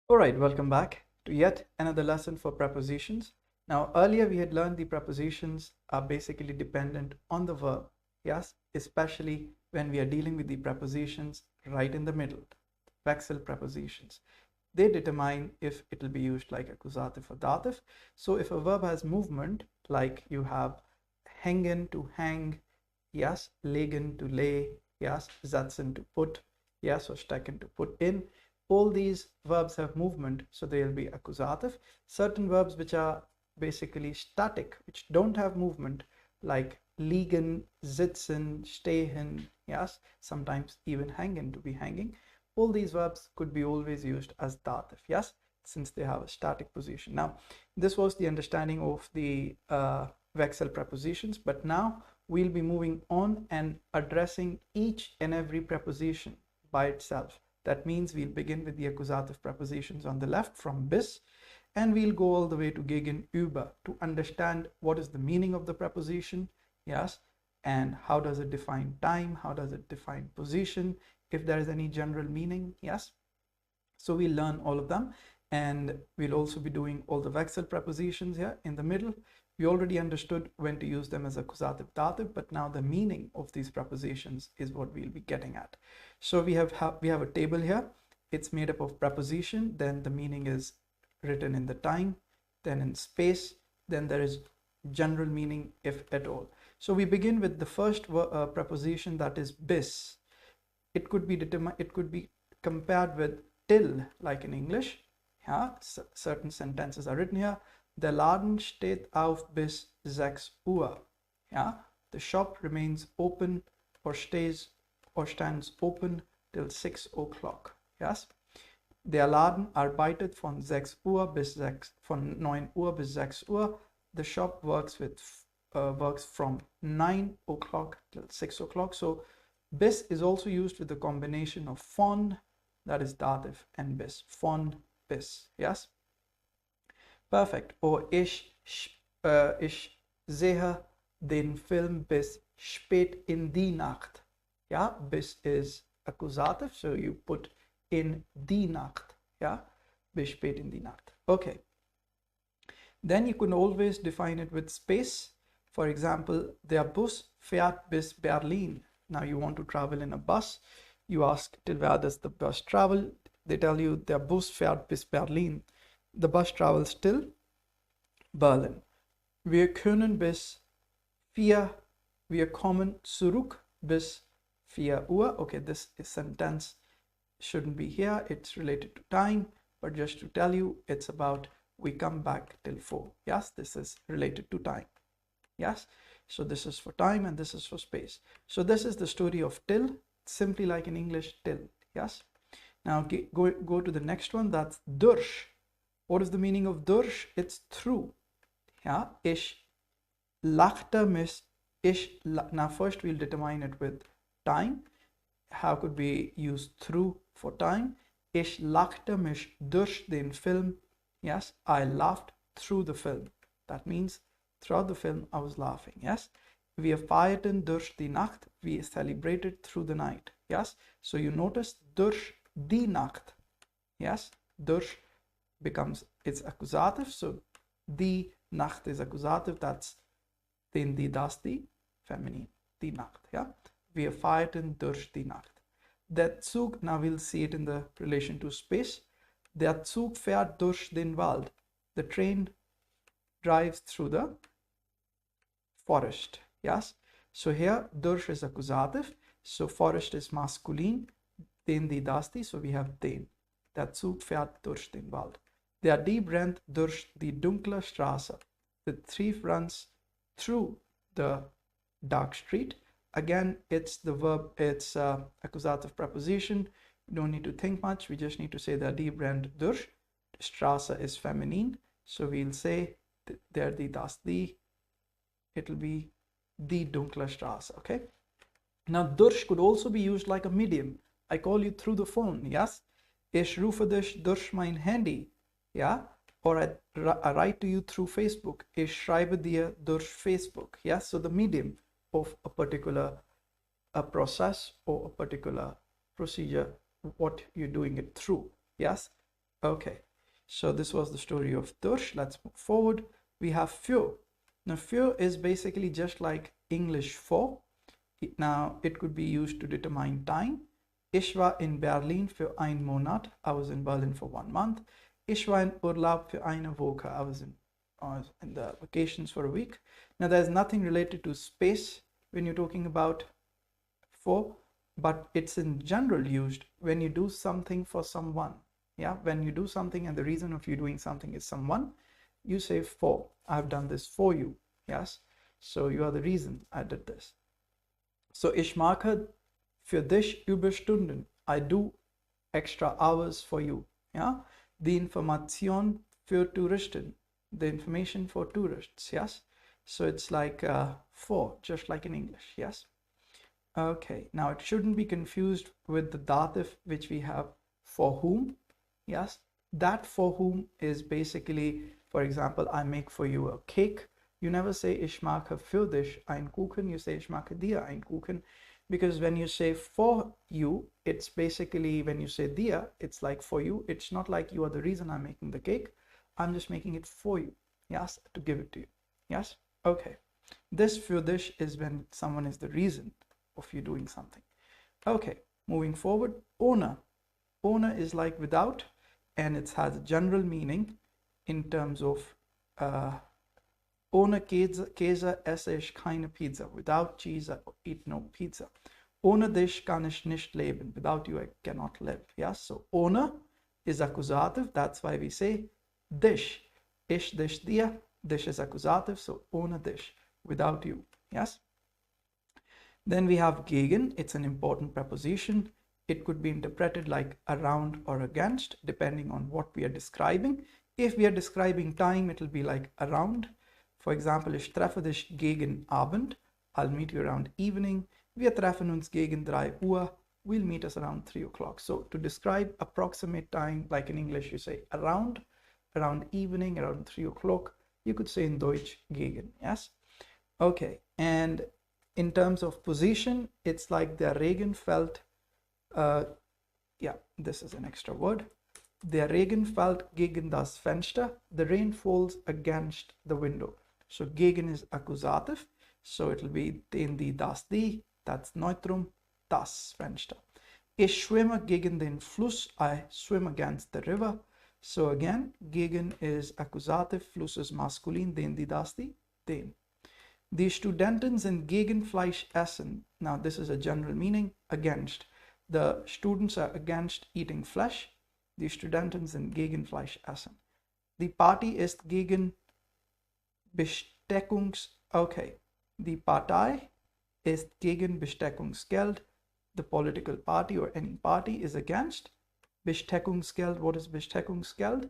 All right, welcome back to yet another lesson for prepositions. Now, earlier we had learned the prepositions are basically dependent on the verb, yes, especially when we are dealing with the prepositions right in the middle, vexel prepositions. They determine if it will be used like accusative or dative. So if a verb has movement, like you have hängen to hang, yes, legen to lay, yes, setzen to put, yes, or stecken to put in, all these verbs have movement, so they'll be accusative. Certain verbs which are basically static, which don't have movement, like liegen, sitzen, stehen, yes, sometimes even hängen, to be hanging. All these verbs could be always used as dative, yes, since they have a static position. Now, this was the understanding of the vexel prepositions, but now we'll be moving on and addressing each and every preposition by itself. That means we'll begin with the accusative prepositions on the left from bis, and we'll go all the way to gegenüber to understand what is the meaning of the preposition, yes, and how does it define time, how does it define position, if there is any general meaning, yes. So we'll learn all of them, and we'll also be doing all the vexel prepositions here in the middle. We already understood when to use them as accusative dative, but now the meaning of these prepositions is what we'll be getting at. So we have a table here. It's made up of preposition, then the meaning is written in the time, then in space, then there is general meaning, if at all. So we begin with the first preposition, that is bis. It could be compared with till, like in English. Yeah, certain sentences are written here. Der Laden steht auf bis 6 Uhr. Yeah, the shop remains open or stands open till 6 o'clock. Yes. Der Laden arbeitet von 6 Uhr bis 6, von 9 Uhr bis 6 Uhr. The shop works from 9 o'clock till 6 o'clock. So bis is also used with the combination of von, that is dative, and bis. Von bis. Yes. Perfect. Or ich sehe den Film bis spät in die Nacht. Yeah, bis is accusative, so you put in die Nacht. Yeah, bis spät in die Nacht. Okay. Then you can always define it with space. For example, der Bus fährt bis Berlin. Now you want to travel in a bus. You ask, till where does the bus travel? They tell you, der Bus fährt bis Berlin. The bus travels till Berlin. Wir können bis 4, wir kommen zurück bis 4 Uhr. Okay, this sentence shouldn't be here. It's related to time, but just to tell you, it's about we come back till 4. Yes, this is related to time. Yes, so this is for time and this is for space. So this is the story of till, simply like in English, till. Yes. Now go to the next one. That's durch. What is the meaning of durch? It's through. Yeah, ich lachte mich. Now first we'll determine it with time. How could we use through for time? Ich lachte mich durch den Film. Yes, I laughed through the film. That means throughout the film I was laughing. Yes. Wir feierten durch die Nacht. We celebrated through the night. Yes. So you notice durch die Nacht. Yes. Durch becomes, it's accusative. So die Nacht is accusative. That's den, die, das, die, feminine. Die Nacht. Yeah. Wir feierten durch die Nacht. Der Zug, now we'll see it in the relation to space. Der Zug fährt durch den Wald. The train drives through the forest. Yes. So here durch is accusative. So forest is masculine. Den, die, das, die. So we have den. Der Zug fährt durch den Wald. Der Dieb rennt durch die dunkle Straße. The thief runs through the dark street. Again, it's the verb, it's accusative preposition. You don't need to think much. We just need to say der Dieb rennt durch. Straße is feminine. So we'll say der, die, das, die. It'll be die dunkle Straße. Okay. Now, durch could also be used like a medium. I call you through the phone. Yes. Ich rufe dich durch mein Handy. Yeah. Or I write to you through Facebook. Ich schreibe dir durch Facebook. Yes. So the medium of a particular process or a particular procedure, what you're doing it through. Yes. Okay, so this was the story of durch. Let's move forward. We have für. Now für is basically just like English for. Now it could be used to determine time. Ich war in Berlin für einen Monat. I was in Berlin for 1 month. Ich war in Urlaub für eine Woche. I was in the vacations for a week. Now there's nothing related to space when you're talking about for, but it's in general used when you do something for someone. Yeah, when you do something and the reason of you doing something is someone, you say for. I've done this for you. Yes, so you are the reason I did this. So ich mache für dich Überstunden. I do extra hours for you. Yeah, die Information für Touristen. The information for tourists. Yes, so it's like for, just like in English. Yes. Okay, now it shouldn't be confused with the dative which we have for whom. Yes, that for whom is basically, for example, I make for you a cake. You never say ich mache für dich einen Kuchen, you say ich mache dir einen Kuchen, because when you say for you, it's basically, when you say dir, it's like for you. It's not like you are the reason I'm making the cake. I'm just making it for you. Yes, to give it to you. Yes, okay. This für dich is when someone is the reason of you doing something. Okay, moving forward, ohne. Ohne is like without, and it has a general meaning in terms of ohne Käse esse ich keine Pizza. Without cheese, I eat no pizza. Ohne dich kann ich nicht leben. Without you, I cannot live. Yes, so ohne is accusative. That's why we say dich. Ich, dich, dir. Dich is accusative, so ohne dich. Without you. Yes. Then we have gegen. It's an important preposition. It could be interpreted like around or against, depending on what we are describing. If we are describing time, it will be like around. For example, ich treffe dich gegen Abend. I'll meet you around evening. Wir treffen uns gegen 3 Uhr. We'll meet us around 3 o'clock. So to describe approximate time, like in English, you say around evening, around 3 o'clock. You could say in Deutsch gegen. Yes. Okay. And in terms of position, it's like der Regen fällt. Yeah, this is an extra word. Der Regen fällt gegen das Fenster. The rain falls against the window. So gegen is accusative. So it will be den, die, das, die. That's neutrum. Das Fenster. Ich schwimme gegen den Fluss. I swim against the river. So again, gegen is accusative. Fluss is maskulin. Den, die, das, die. Den. Die Studenten sind gegen Fleisch essen. Now this is a general meaning. Against. The students are against eating flesh. Die Studenten sind gegen Fleisch essen. Die Party ist gegen Okay. Die Partei ist gegen Besteckungsgeld. The political party or any party is against Besteckungsgeld. What is Besteckungsgeld?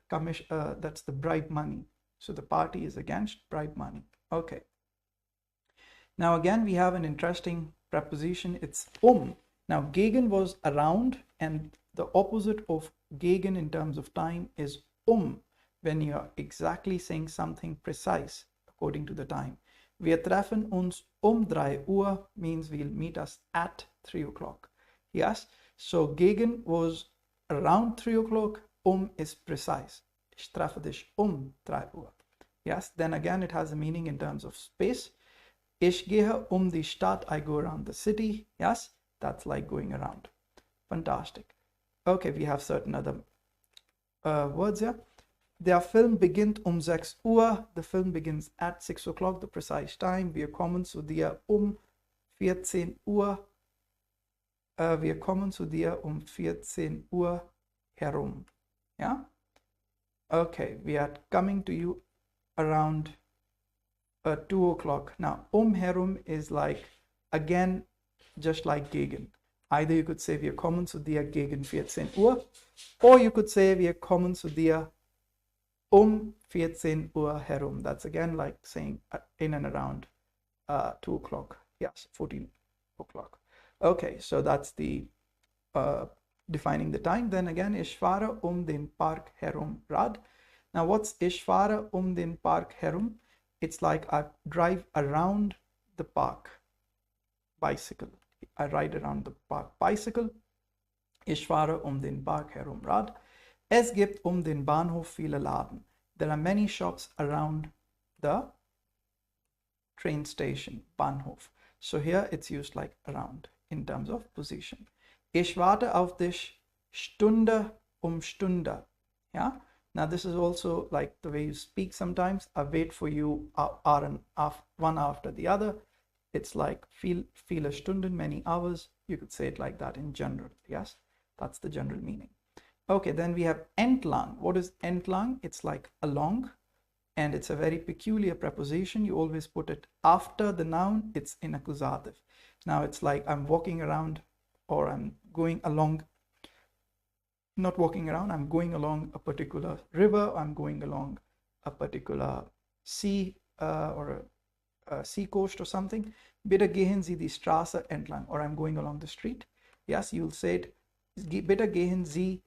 That's the bribe money. So the party is against bribe money. Okay. Now again, we have an interesting preposition. It's Now gegen was around, and the opposite of gegen in terms of time is when you are exactly saying something precise according to the time. Wir treffen uns 3 Uhr means we'll meet us at 3 o'clock. Yes, so gegen was around 3 o'clock, is precise. Ich treffe dich 3 Uhr. Yes, then again it has a meaning in terms of space. Ich gehe die Stadt, I go around the city. Yes, that's like going around. Fantastic. Okay, we have certain other words here. Der Film beginnt 6 Uhr. The film begins at 6 o'clock, the precise time. Wir kommen zu dir 14 Uhr. Wir kommen zu dir 14 Uhr herum. Yeah? Okay, we are coming to you around 2 o'clock. Now, herum is like, again, just like gegen. Either you could say wir kommen zu dir gegen 14 Uhr, or you could say wir kommen zu dir 14 Uhr herum. That's again like saying in and around 2 o'clock. Yes, 14 o'clock. Okay, so that's the defining the time. Then again, ich fahre den Park herum Rad. Now, what's ich fahre den Park herum? It's like I drive around the park. Bicycle. I ride around the park bicycle. Ich fahre den Park herum Rad. Es gibt den Bahnhof viele Laden. There are many shops around the train station, Bahnhof. So here it's used like around in terms of position. Ich warte auf dich Stunde Stunde. Yeah. Now this is also like the way you speak sometimes. I wait for you one after the other. It's like viele Stunden, many hours. You could say it like that in general. Yes, that's the general meaning. Okay, then we have entlang. What is entlang? It's like along, and it's a very peculiar preposition. You always put it after the noun. It's in accusative. Now it's like I'm walking around, or I'm going along, not walking around, I'm going along a particular river, I'm going along a particular sea or a sea coast or something. Bitte gehen Sie die Straße entlang, or I'm going along the street. Yes, you'll say it. Bitte gehen Sie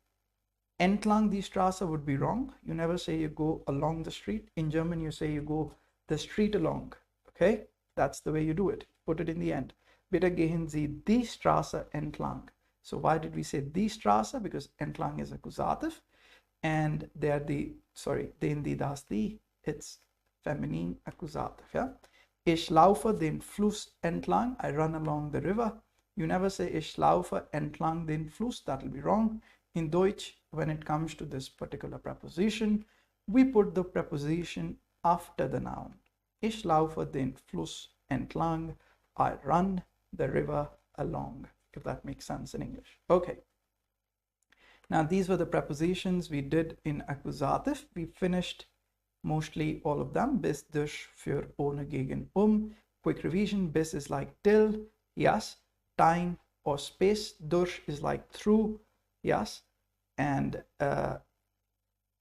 entlang die Straße would be wrong. You never say you go along the street. In German, you say you go the street along. Okay, that's the way you do it. Put it in the end. Bitte gehen Sie die Straße entlang. So why did we say die Straße? Because entlang is accusative, and they're den, die, das, die. It's feminine accusative. Yeah. Ich laufe den Fluss entlang. I run along the river. You never say ich laufe entlang den Fluss. That will be wrong. In Deutsch, when it comes to this particular preposition, we put the preposition after the noun. Ich laufe den Fluss entlang. I run the river along, if that makes sense in English. Okay. Now, these were the prepositions we did in accusative. We finished mostly all of them. Bis, durch, für, ohne, gegen, Quick revision. Bis is like till, yes. Time or space. Durch is like through, yes. And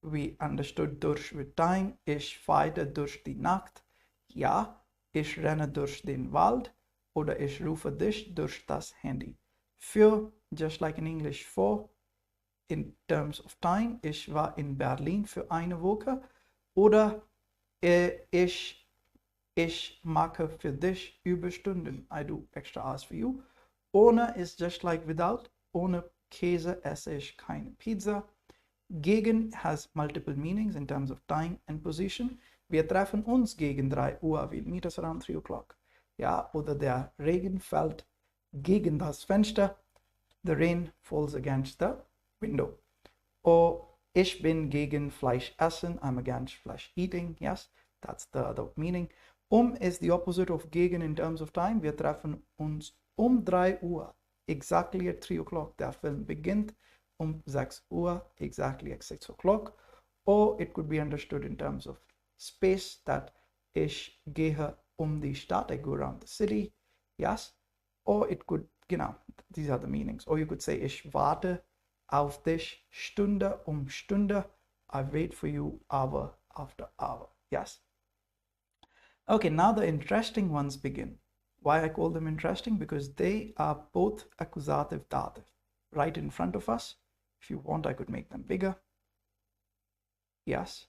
we understood durch with time. Ich fahre durch die Nacht. Ja. Ich renne durch den Wald. Oder ich rufe dich durch das Handy. Für, just like in English, for, in terms of time. Ich war in Berlin für eine Woche. Oder ich mache für dich Überstunden. I do extra hours for you. Ohne is just like without. Ohne Käse esse ich keine Pizza. Gegen has multiple meanings in terms of time and position. Wir treffen uns gegen 3 Uhr. We'll meet us around 3 o'clock. Ja, oder der Regen fällt gegen das Fenster. The rain falls against the window. Or ich bin gegen Fleisch essen. I'm against flesh eating. Yes, that's the other meaning. Is the opposite of gegen in terms of time. Wir treffen uns 3 Uhr. Exactly at 3 o'clock. Der Film beginnt 6 Uhr. Exactly at 6 o'clock. Or it could be understood in terms of space, that ich gehe die Stadt. I go around the city. Yes. Or it could, these are the meanings. Or you could say, ich warte auf dich Stunde Stunde. I wait for you hour after hour. Yes. Okay, now the interesting ones begin. Why I call them interesting? Because they are both accusative dative right in front of us. If you want, I could make them bigger. Yes.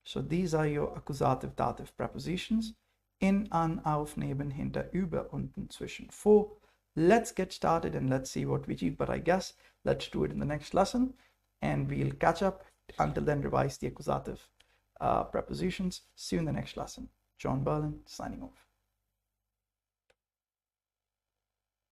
So these are your accusative dative prepositions. In, an, auf, neben, hinter, über, unten, zwischen, vor. Let's get started and let's see what we achieve. But I guess let's do it in the next lesson and we'll catch up. Until then, revise the accusative prepositions. See you in the next lesson. John Berlin signing off.